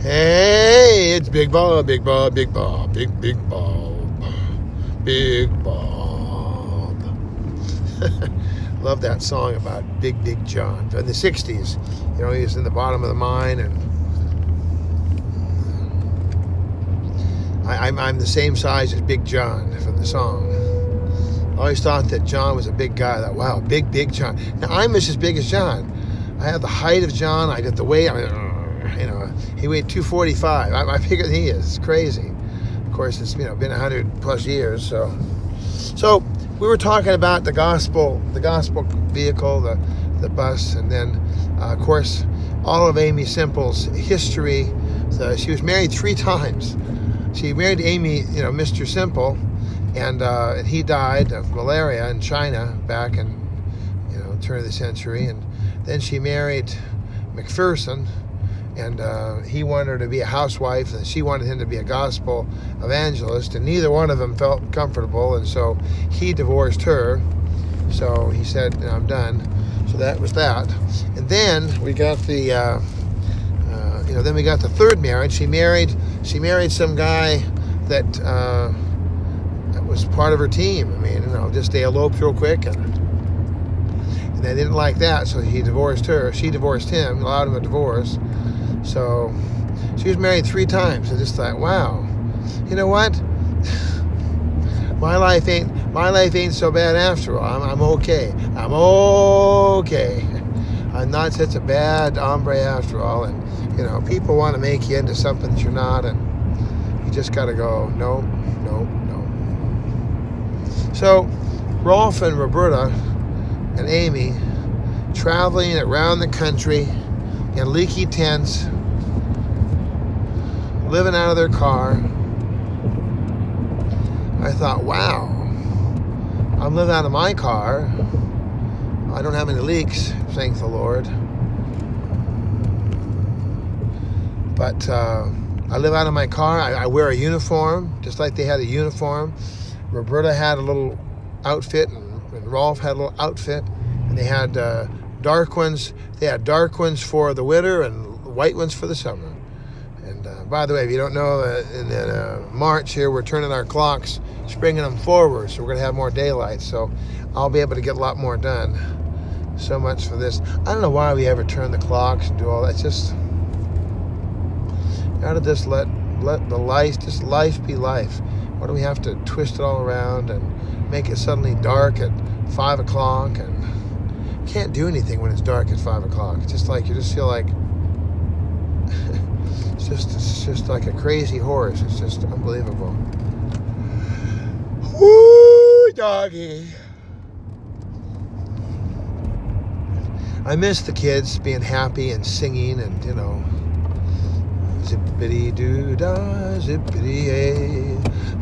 Hey, it's Big Bob, Big Bob, Big Bob, Big Bob, Big Bob. Love that song about Big John from the 60s. You know, he was in the bottom of the mine, and I'm the same size as Big John from the song. I always thought that John was a big guy. I thought, wow, big John. Now, I'm just as big as John. I have the height of John. I got the weight. He weighed 245. I'm bigger than he is. It's crazy. Of course, it's been 100 plus years. So we were talking about the gospel vehicle, the bus, and then of course all of Aimee Semple's history. So she was married 3 times. She married Aimee, Mr. Semple, and he died of malaria in China back in turn of the century, and then she married McPherson. And he wanted her to be a housewife, and she wanted him to be a gospel evangelist, and neither one of them felt comfortable, and so he divorced her. So he said, I'm done. So that was that. And then we got the, then we got the third marriage. She married some guy that was part of her team. Just they eloped real quick, and they didn't like that, so he divorced her. She divorced him, allowed him a divorce. So she was married 3 times. I just thought, wow, you know what? My life ain't so bad after all. I'm okay. I'm okay. I'm not such a bad hombre after all. And people want to make you into something that you're not, and you just got to go, no. So Rolf and Roberta and Aimee traveling around the country in leaky tents, living out of their car. I thought, wow, I'm living out of my car. I don't have any leaks, thank the Lord. But I live out of my car. I wear a uniform, just like they had a uniform. Roberta had a little outfit, and Rolf had a little outfit, and they had dark ones. They had dark ones for the winter and white ones for the summer. And by the way, if you don't know, in March here, we're turning our clocks, bringing them forward, so we're going to have more daylight. So I'll be able to get a lot more done. So much for this. I don't know why we ever turn the clocks and do all that. It's just gotta just let the life be life. Why do we have to twist it all around and make it suddenly dark at 5 o'clock? And can't do anything when it's dark at 5 o'clock. It's just like you just feel like it's just like a crazy horse. It's just unbelievable. Woo, doggy. I miss the kids being happy and singing, and zippity doo dah, zippity ay.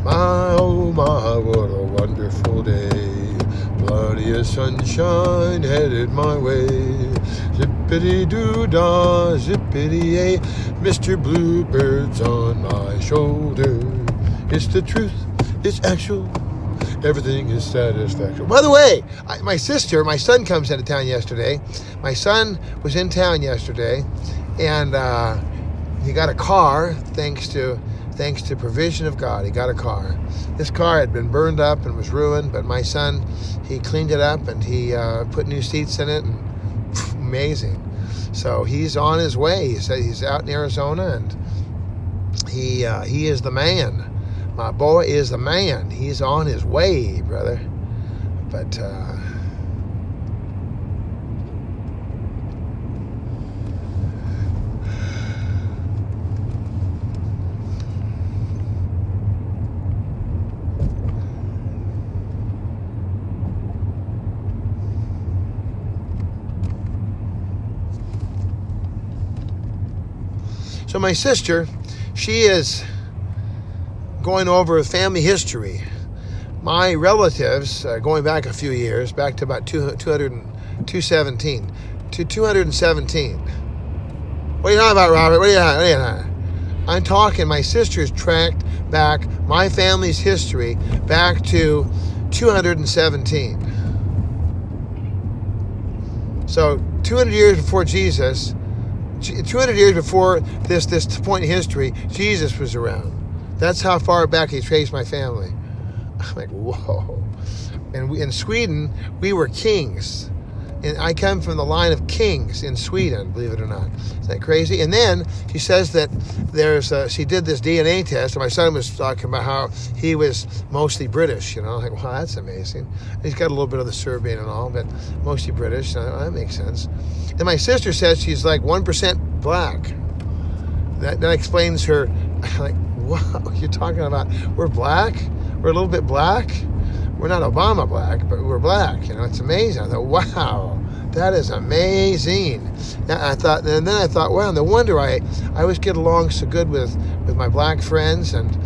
My oh my, what a wonderful day. Plenty of sunshine headed my way. Zippity doo dah, zippity ay. Mr. Bluebird's on my shoulder. It's the truth, it's actual. Everything is satisfactory. By the way, my son comes into town yesterday. My son was in town yesterday, and he got a car thanks to provision of God. He got a car. This car had been burned up and was ruined, but my son, he cleaned it up, and he put new seats in it, and amazing. So he's on his way. He said he's out in Arizona, and he is the man. My boy is the man. He's on his way, brother. But so my sister, she is going over family history. My relatives, going back a few years, back to about 217. What are you talking about, Robert? What are you talking? I'm talking, my sister's tracked back my family's history back to 217. So 200 years before Jesus, 200 years before this point in history, Jesus was around. That's how far back he traced my family. I'm like, whoa. And in Sweden, we were kings. And I come from the line of kings in Sweden, believe it or not. Isn't that crazy? And then she says that she did this DNA test, and my son was talking about how he was mostly British, you know. I'm like, wow, that's amazing. He's got a little bit of the Serbian and all, but mostly British. So that makes sense. And my sister says she's like 1% black. That explains her. I'm like, wow, you're talking about we're black? We're a little bit black? We're not Obama black, but we're black. You know, it's amazing. I thought, wow, that is amazing. And then I thought, wow, no wonder I always get along so good with my black friends. And